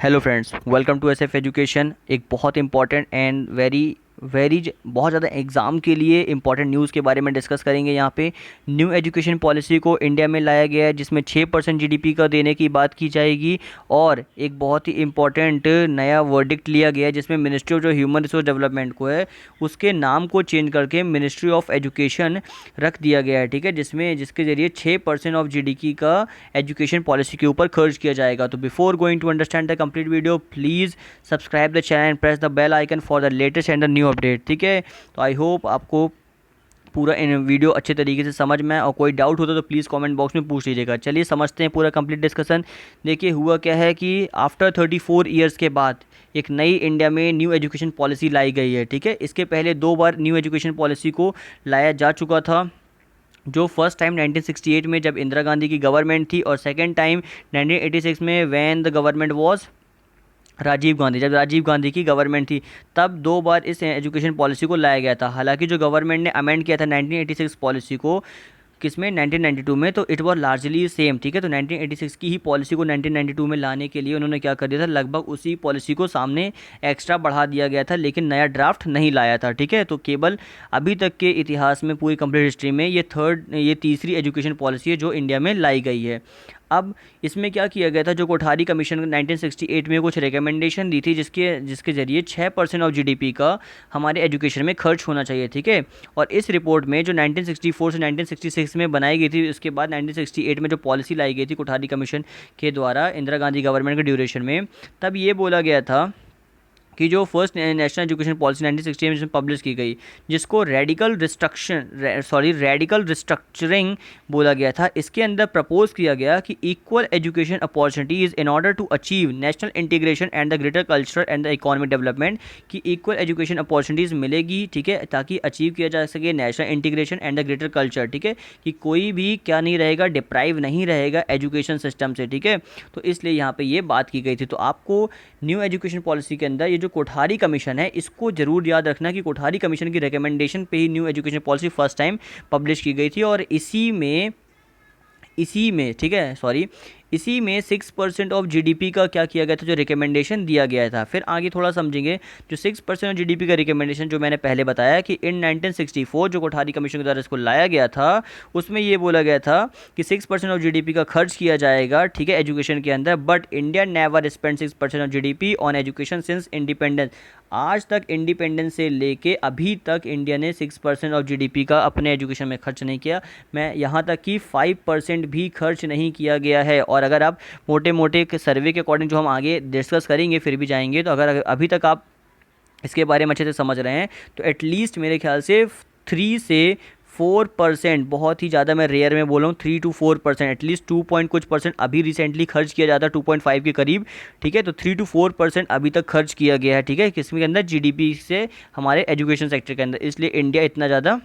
Hello friends, welcome to SF education. एक बहुत important and बहुत ज़्यादा एग्ज़ाम के लिए इंपॉर्टेंट न्यूज़ के बारे में डिस्कस करेंगे। यहाँ पे न्यू एजुकेशन पॉलिसी को इंडिया में लाया गया है, जिसमें 6% जीडीपी का देने की बात की जाएगी। और एक बहुत ही इंपॉर्टेंट नया वर्डिक्ट लिया गया है, जिसमें मिनिस्ट्री ऑफ जो ह्यूमन रिसोर्स डेवलपमेंट को है, उसके नाम को चेंज करके मिनिस्ट्री ऑफ एजुकेशन रख दिया गया है। ठीक है, जिसके ज़रिए 6% ऑफ जीडीपी का एजुकेशन पॉलिसी के ऊपर खर्च किया जाएगा। तो before going to understand the complete video, please subscribe the channel and press the bell icon for the latest and the new update. ठीक है, तो आई होप आपको पूरा इन वीडियो अच्छे तरीके से समझ में, और कोई डाउट होता तो प्लीज़ कमेंट बॉक्स में पूछ लीजिएगा। चलिए समझते हैं पूरा कंप्लीट डिस्कशन। देखिए हुआ क्या है कि आफ्टर 34 ईयर्स के बाद एक नई इंडिया में न्यू एजुकेशन पॉलिसी लाई गई है। ठीक है, इसके पहले 2 बार न्यू एजुकेशन पॉलिसी को लाया जा चुका था। जो फर्स्ट टाइम 1968 में जब इंदिरा गांधी की गवर्नमेंट थी, और सेकेंड टाइम 1986 में when the government was Rajiv Gandhi, जब राजीव गांधी की गवर्नमेंट थी, तब 2 बार इस एजुकेशन पॉलिसी को लाया गया था। हालांकि जो गवर्नमेंट ने अमेंड किया था 1986 पॉलिसी को, किसमें 1992 में, तो इट वॉज लार्जली सेम। ठीक है, तो 1986 की ही पॉलिसी को 1992 में लाने के लिए उन्होंने क्या कर दिया था, लगभग उसी पॉलिसी को सामने एक्स्ट्रा बढ़ा दिया गया था, लेकिन नया ड्राफ्ट नहीं लाया था। ठीक है, तो केवल अभी तक के इतिहास में, पूरी कंप्लीट हिस्ट्री में ये तीसरी एजुकेशन पॉलिसी है जो इंडिया में लाई गई है। अब इसमें क्या किया गया था, जो कोठारी कमीशन 1968 में कुछ रिकमेंडेशन दी थी, जिसके ज़रिए 6% ऑफ जीडीपी का हमारे एजुकेशन में खर्च होना चाहिए। ठीक है, और इस रिपोर्ट में जो 1964 से 1966 में बनाई गई थी, उसके बाद 1968 में जो पॉलिसी लाई गई थी कोठारी कमीशन के द्वारा इंदिरा गांधी गवर्नमेंट के ड्यूरेशन में, तब ये बोला गया था कि जो फर्स्ट नेशनल एजुकेशन पॉलिसी 1968 में पब्लिश की गई, जिसको रेडिकल रिस्ट्रक्चरिंग बोला गया था, इसके अंदर प्रपोज किया गया कि equal education opportunities in order to achieve national integration and the greater cultural and the economic development, कि इक्वल एजुकेशन अपॉर्चुनिटीज़ मिलेगी। ठीक है, ताकि अचीव किया जा सके national integration and the greater culture. ठीक है, कि कोई भी क्या नहीं रहेगा, डिप्राइव नहीं रहेगा एजुकेशन सिस्टम से। ठीक है, तो इसलिए यहाँ पे ये बात की गई थी। तो आपको न्यू एजुकेशन पॉलिसी के अंदर ये जो कोठारी कमीशन है, इसको जरूर याद रखना कि कोठारी कमीशन की रिकमेंडेशन पे ही new education policy first time publish की गई थी। और इसी में ठीक है, सॉरी, इसी में 6% ऑफ जीडीपी का क्या किया गया था, जो रिकमेंडेशन दिया गया था। फिर आगे थोड़ा समझेंगे। जो 6% ऑफ जीडीपी का रिकमेंडेशन जो मैंने पहले बताया कि इन 1964 जो कोठारी कमीशन के द्वारा इसको लाया गया था, उसमें ये बोला गया था कि 6% ऑफ जीडीपी का खर्च किया जाएगा। ठीक है, एजुकेशन के अंदर। But India never spend 6% of GDP on education since independence. आज तक इंडिपेंडेंस से लेके अभी तक इंडिया ने 6% ऑफ जीडीपी का अपने एजुकेशन में खर्च नहीं किया। मैं यहाँ तक कि 5% भी खर्च नहीं किया गया है। और अगर आप मोटे मोटे सर्वे के अकॉर्डिंग, जो हम आगे डिस्कस करेंगे फिर भी जाएंगे, तो अगर अभी तक आप इसके बारे में अच्छे से समझ रहे हैं, तो एटलीस्ट मेरे ख्याल से 3 से 4%, बहुत ही ज़्यादा मैं रेयर में बोल रहा हूँ, 3 to 4%, एटलीस्ट 2 पॉइंट कुछ परसेंट अभी रिसेंटली खर्च किया जाता है, 2.5 के करीब। ठीक है, तो 3 to 4% अभी तक खर्च किया गया है। ठीक है, किसके अंदर, जीडीपी से, हमारे एजुकेशन सेक्टर के अंदर। इसलिए इंडिया इतना ज़्यादा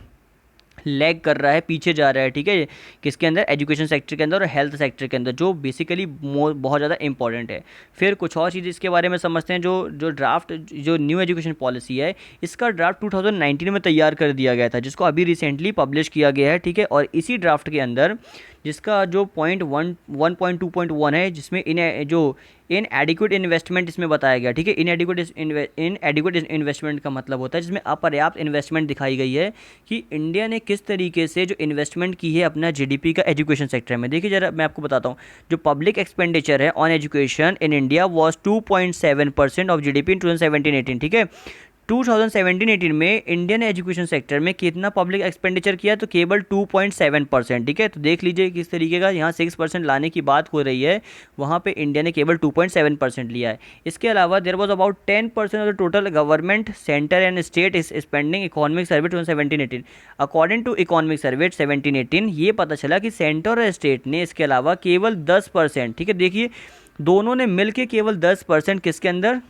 लैग कर रहा है, पीछे जा रहा है। ठीक है, किसके अंदर, एजुकेशन सेक्टर के अंदर और हेल्थ सेक्टर के अंदर, जो बेसिकली बहुत ज़्यादा इंपॉर्टेंट है। फिर कुछ और चीज़ इसके बारे में समझते हैं। जो न्यू एजुकेशन पॉलिसी है, इसका ड्राफ्ट 2019 में तैयार कर दिया गया था, जिसको अभी रिसेंटली पब्लिश किया गया है। ठीक है, और इसी ड्राफ्ट के अंदर जिसका जो पॉइंट 1.2.1 है, जिसमें इन एडिक्वेट इन्वेस्टमेंट इसमें बताया गया। ठीक है, इन एडिक्वेट इन्वेस्टमेंट का मतलब होता है जिसमें अपर्याप्त इन्वेस्टमेंट दिखाई गई है, कि इंडिया ने किस तरीके से जो इन्वेस्टमेंट की है अपना जीडीपी का एजुकेशन सेक्टर में। देखिए जरा मैं आपको बताता हूँ, जो पब्लिक एक्सपेंडिचर है on education in India was 2.7% of GDP in 2017-18। ठीक है, 2017-18 में इंडियन एजुकेशन सेक्टर में कितना पब्लिक एक्सपेंडिचर किया, तो केवल 2.7%। ठीक है, तो देख लीजिए किस तरीके का, यहाँ 6% लाने की बात हो रही है, वहाँ पे इंडिया ने केवल 2.7% लिया है। इसके अलावा there was about 10% of the total government, centre and state is spending economic survey 2017-18। According to economic survey 17-18 ये पता चला कि सेंटर और स्टेट ने इसके अलावा केवल 10%, ठीक है, देखिए दोनों ने मिलकर केवल 10% किसके अंदर,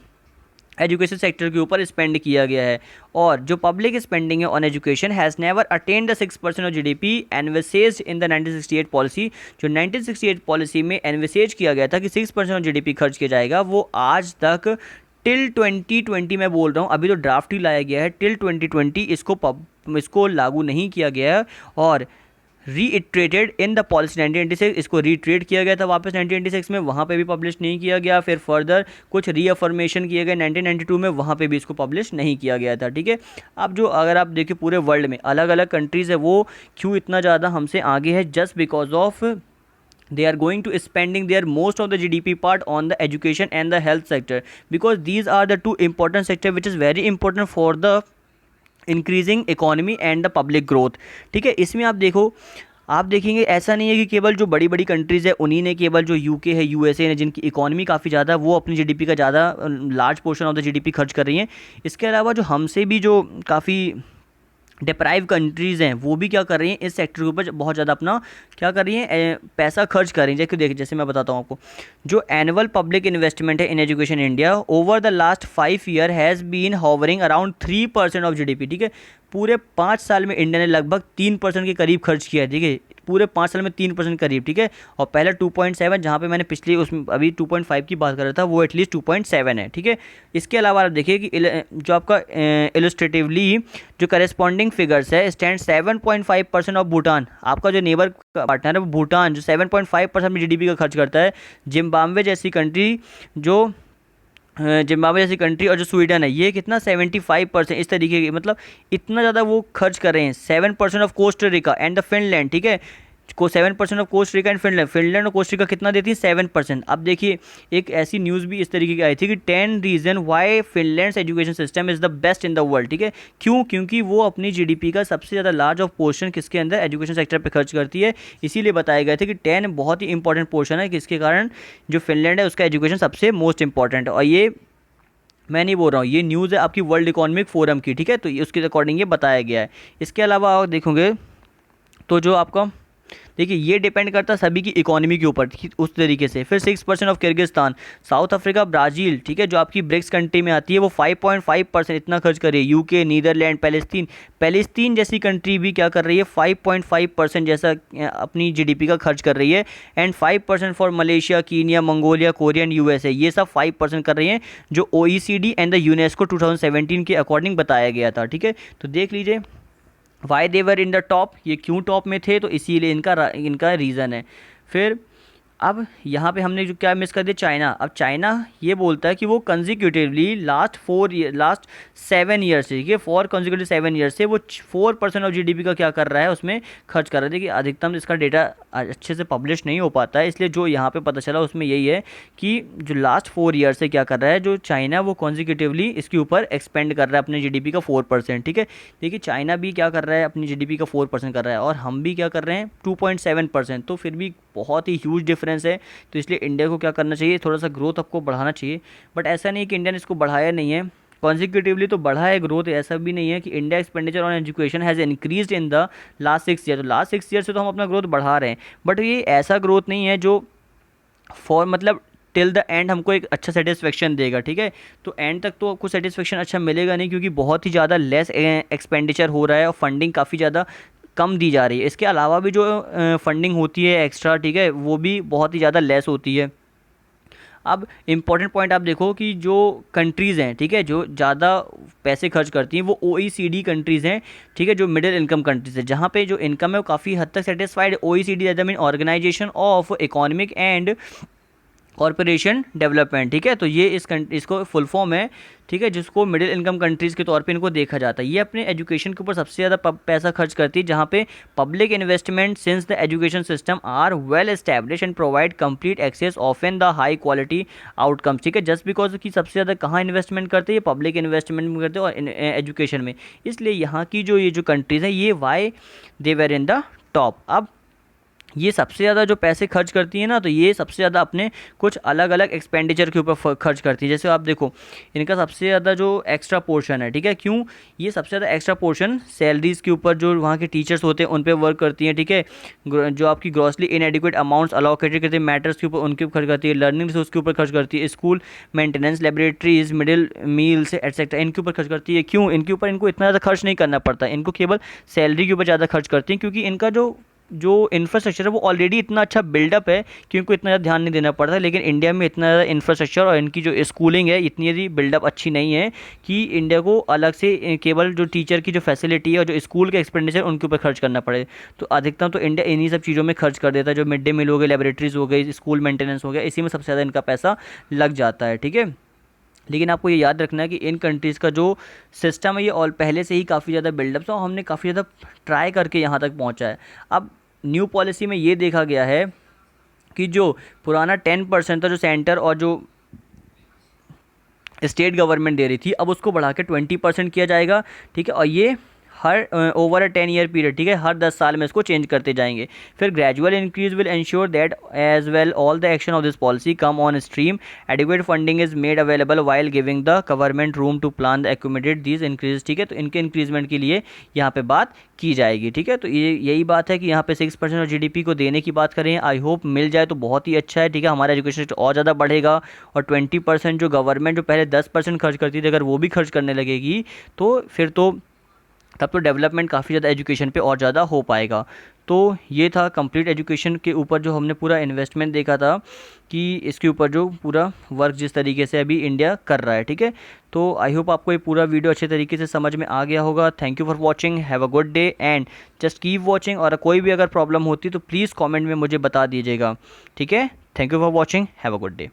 एजुकेशन सेक्टर के ऊपर स्पेंड किया गया है। और जो पब्लिक स्पेंडिंग है on education has never attend the 6% of GDP envisaged in the 1968 policy. जो 1968 पॉलिसी में एनविसेज किया गया था कि 6% ऑफ जीडीपी खर्च किया जाएगा, वो आज तक टिल 2020 में बोल रहा हूँ, अभी तो ड्राफ्ट ही लाया गया है, टिल 2020 इसको लागू नहीं किया गया है। और रीइटरेटेड इन द पॉलिसी 1996, इसको रीट्रेट किया गया था वापस 1996 में, वहाँ पे भी पब्लिश नहीं किया गया। फिर फर्दर कुछ रीअफर्मेशन किए गए 1992 में, वहाँ पे भी इसको पब्लिश नहीं किया गया था, ठीक है। अब जो अगर आप देखिए पूरे वर्ल्ड में अलग अलग कंट्रीज़ है, वो क्यों इतना ज़्यादा हमसे आगे है, just because of they are going to spending their most of the GDP part on the education and the health sector, because these are the two important sector which is very important for the increasing economy and the public growth, ठीक है। इसमें आप देखो, आप देखेंगे ऐसा नहीं है कि केवल जो बड़ी बड़ी कंट्रीज़ है उन्हीं ने, केवल जो यूके है, यूएसए ने, जिनकी इकोनॉमी काफ़ी ज़्यादा, वो अपनी जीडीपी का ज़्यादा large portion of the GDP खर्च कर रही हैं। इसके अलावा जो हमसे भी जो काफ़ी डिप्राइव कंट्रीज़ हैं, वो भी क्या कर रही हैं, इस सेक्टर के ऊपर बहुत ज़्यादा अपना क्या कर रही हैं, पैसा खर्च कर रही हैं। जैसे मैं बताता हूँ आपको, जो एनुअल पब्लिक इन्वेस्टमेंट है in education India over the last 5 year has been hovering around 3% of GDP, ठीक है। पूरे 5 साल में इंडिया ने लगभग 3% के करीब खर्च किया है, ठीक है। पूरे 5 साल में 3% करीब, ठीक है। और पहले 2.7, जहाँ पे मैंने पिछले उसमें अभी 2.5 की बात कर रहा था, वो एटलीस्ट 2.7 है, ठीक है। इसके अलावा आप देखिए कि जो आपका इलस्ट्रेटिवली जो करस्पॉन्डिंग फिगर्स है, स्टैंड 7.5% ऑफ भूटान, आपका जो नेबर पार्टनर है वो भूटान, जो 7.5% में जीडीपी का खर्च करता है। जिम्बाब्वे जैसी कंट्री, जो जिम्बाब्वे जैसी कंट्री, और जो स्वीडन है, ये कितना 75%, इस तरीके की, मतलब इतना ज़्यादा वो खर्च कर रहे हैं। 7% of Costa Rica and the Finland, ठीक है, को 7% ऑफ कोस्टारिका एंड फिनलैंड और कोस्टारिका कितना देती है, 7%। अब देखिए एक ऐसी न्यूज़ भी इस तरीके की आई थी कि 10 reason why Finland's education system is the best in the world, ठीक है। क्यों? क्योंकि वो अपनी जीडीपी का सबसे ज़्यादा लार्ज ऑफ पोर्शन किसके अंदर, एजुकेशन सेक्टर पे खर्च करती है। इसीलिए बताया गया था कि 10 बहुत ही इंपॉर्टेंट पोर्शन है, किसके कारण जो फिनलैंड है उसका एजुकेशन सबसे मोस्ट इंपॉर्टेंट है। और ये मैं नहीं बोल रहा हूँ, ये न्यूज़ है आपकी वर्ल्ड इकोनॉमिक फोरम की, ठीक है। तो उसके अकॉर्डिंग ये बताया गया है। इसके अलावा आप देखोगे तो जो आपका देखिए ये डिपेंड करता है सभी की इकोनॉमी के ऊपर, उस तरीके से। फिर 6% of Kyrgyzstan, south Africa, Brazil, ठीक है, जो आपकी ब्रिक्स कंट्री में आती है, वो 5.5% इतना खर्च कर रही है। यूके, नीदरलैंड, पैलेस्तीन जैसी कंट्री भी क्या कर रही है, 5.5% जैसा अपनी जीडीपी का खर्च कर रही है। And 5% for Malaysia, Kenya, Mongolia, Korea and USA, ये सब 5% कर रही हैं, जो OECD एंड द यूनेस्को 2017 के अकॉर्डिंग बताया गया था, ठीक है। तो देख लीजिए why they're in the top, ये क्यों टॉप में थे, तो इसीलिए इनका रीज़न है। फिर अब यहाँ पे हमने जो क्या मिस कर दिया, चाइना। अब चाइना ये बोलता है कि वो कंजिक्यूटिवली लास्ट 7 ईयर्स से, ये 7 ईयर्स से वो 4% ऑफ जीडीपी का क्या कर रहा है, उसमें खर्च कर रहा है। देखिए अधिकतम इसका डेटा अच्छे से पब्लिश नहीं हो पाता है, इसलिए जो यहाँ पे पता चला उसमें यही है कि जो लास्ट 4 ईयर से क्या कर रहा है जो चाइना, वो कंजिक्यूटिवली इसके ऊपर एक्सपेंड कर रहा है अपने जीडीपी का 4%, ठीक है। देखिए चाइना भी क्या कर रहा है, अपनी जीडीपी का 4% कर रहा है, और हम भी क्या कर रहे हैं 2.7%, तो फिर भी बहुत ही ह्यूज डिफरेंस है। तो इसलिए इंडिया को क्या करना चाहिए, थोड़ा सा ग्रोथ आपको बढ़ाना चाहिए। बट ऐसा नहीं है कि इंडिया ने इसको बढ़ाया नहीं है, कॉन्जिक्यूटिवली तो बढ़ा है ग्रोथ। ऐसा भी नहीं है कि India expenditure on education has increased in the last 6 year, तो लास्ट 6 ईयर से तो हम अपना ग्रोथ बढ़ा रहे हैं। बट ये ऐसा ग्रोथ नहीं है जो मतलब टिल द एंड हमको एक अच्छा सेटिस्फेक्शन देगा, ठीक है। तो एंड तक तो आपको सेटिस्फेक्शन अच्छा मिलेगा नहीं, क्योंकि बहुत ही ज़्यादा लेस एक्सपेंडिचर हो रहा है और फंडिंग काफ़ी ज़्यादा कम दी जा रही है। इसके अलावा भी जो फंडिंग होती है एक्स्ट्रा, ठीक है, वो भी बहुत ही ज़्यादा लेस होती है। अब इम्पॉर्टेंट पॉइंट आप देखो कि जो कंट्रीज़ हैं, ठीक है, जो ज़्यादा पैसे खर्च करती हैं वो OECD कंट्रीज़ हैं, ठीक है, जो मिडिल इनकम कंट्रीज़ है, जहाँ पे जो इनकम है वो काफ़ी हद तक satisfied. OECD that mean organisation of economic and corporation development, ठीक है। तो ये इसको फुल फॉर्म है, ठीक है, जिसको मिडिल इनकम कंट्रीज़ के तौर पे इनको देखा जाता है। ये अपने एजुकेशन के ऊपर सबसे ज़्यादा पैसा खर्च करती है, जहाँ पे public investment since the education system are well establish and provide complete access of in the high quality outcomes, ठीक है। जस्ट बिकॉज की सबसे ज़्यादा कहाँ इन्वेस्टमेंट करते हैं, पब्लिक इन्वेस्टमेंट में करते हैं और एजुकेशन में। इसलिए यहाँ की ये जो कंट्रीज़ हैं, ये why they were in the top. अब ये सबसे ज़्यादा जो पैसे खर्च करती है ना, तो ये सबसे ज़्यादा अपने कुछ अलग अलग एक्सपेंडिचर के ऊपर खर्च करती है। जैसे आप देखो इनका सबसे ज़्यादा जो एक्स्ट्रा पोर्शन है, ठीक है, क्यों ये सबसे ज़्यादा एक्स्ट्रा पोर्शन सैलरीज़ के ऊपर, जो वहाँ के टीचर्स होते हैं उन पे वर्क करती हैं, ठीक है। जो आपकी ग्रॉसली इनएडिक्वेट अमाउंट्स अलोकेटेड करते हैं मैटर्स के ऊपर, उनके ऊपर खर्च करती है। लर्निंग रिसोर्स के ऊपर खर्च करती है। School maintenance, laboratories, middle meals etcetera, इनके ऊपर खर्च करती है। क्यों? इनके ऊपर इनको इतना ज़्यादा खर्च नहीं करना पड़ता, इनको केवल सैलरी के ऊपर ज़्यादा खर्च करती हैं, क्योंकि इनका जो जो इंफ्रास्ट्रक्चर है वो ऑलरेडी इतना अच्छा बिल्डअप है कि उनको इतना ज़्यादा ध्यान नहीं देना पड़ता, लेकिन इंडिया में इतना ज़्यादा इंफ्रास्ट्रक्चर और इनकी जो स्कूलिंग है इतनी ज़्यादा बिल्डअप अच्छी नहीं है कि इंडिया को अलग से केवल जो टीचर की जो फैसिलिटी है और जो स्कूल के एक्सपेंडिचर उनके ऊपर खर्च करना पड़े। तो अधिकतम तो इंडिया इन्हीं सब चीज़ों में खर्च कर देता है, जो मिड डे मील हो गए, लेबोरेटरीज़ हो गई, स्कूल मेंटेनेंस हो गया, इसी में सबसे ज़्यादा इनका पैसा लग जाता है, ठीक है। लेकिन आपको ये याद रखना है कि इन कंट्रीज़ का जो सिस्टम है ये ऑल पहले से ही काफ़ी ज़्यादा बिल्डअप था और हमने काफ़ी ज़्यादा ट्राई करके यहाँ तक पहुँचा है। अब न्यू पॉलिसी में ये देखा गया है कि जो पुराना 10% था जो सेंटर और जो स्टेट गवर्नमेंट दे रही थी, अब उसको बढ़ा के 20% किया जाएगा, ठीक है। और ये हर ओवर अ 10 ईयर पीरियड, ठीक है, हर 10 साल में इसको चेंज करते जाएंगे। फिर gradual increase will ensure that as well all the action of this policy come on stream, adequate funding is made available while giving the government room to plan the accommodate these increase, ठीक है। तो इनके increment के लिए यहाँ पे बात की जाएगी, ठीक है। तो ये यही बात है कि यहाँ पे 6% और जीडीपी को देने की बात करें, आई होप मिल जाए तो बहुत ही अच्छा है, ठीक है। हमारा एजुकेशन सेक्टर और ज़्यादा बढ़ेगा और 20% जो गवर्नमेंट जो पहले 10% खर्च करती थी, अगर वो भी खर्च करने लगेगी तो फिर तो तब तो डेवलपमेंट काफ़ी ज़्यादा एजुकेशन पे और ज़्यादा हो पाएगा। तो ये था कंप्लीट एजुकेशन के ऊपर जो हमने पूरा इन्वेस्टमेंट देखा था कि इसके ऊपर जो पूरा वर्क जिस तरीके से अभी इंडिया कर रहा है, ठीक है। तो आई होप आपको ये पूरा वीडियो अच्छे तरीके से समझ में आ गया होगा। Thank you for watching, have a good day and just keep watching. और कोई भी अगर प्रॉब्लम होती तो प्लीज़ कॉमेंट में मुझे बता दीजिएगा, ठीक है। Thank you for watching, have a good day.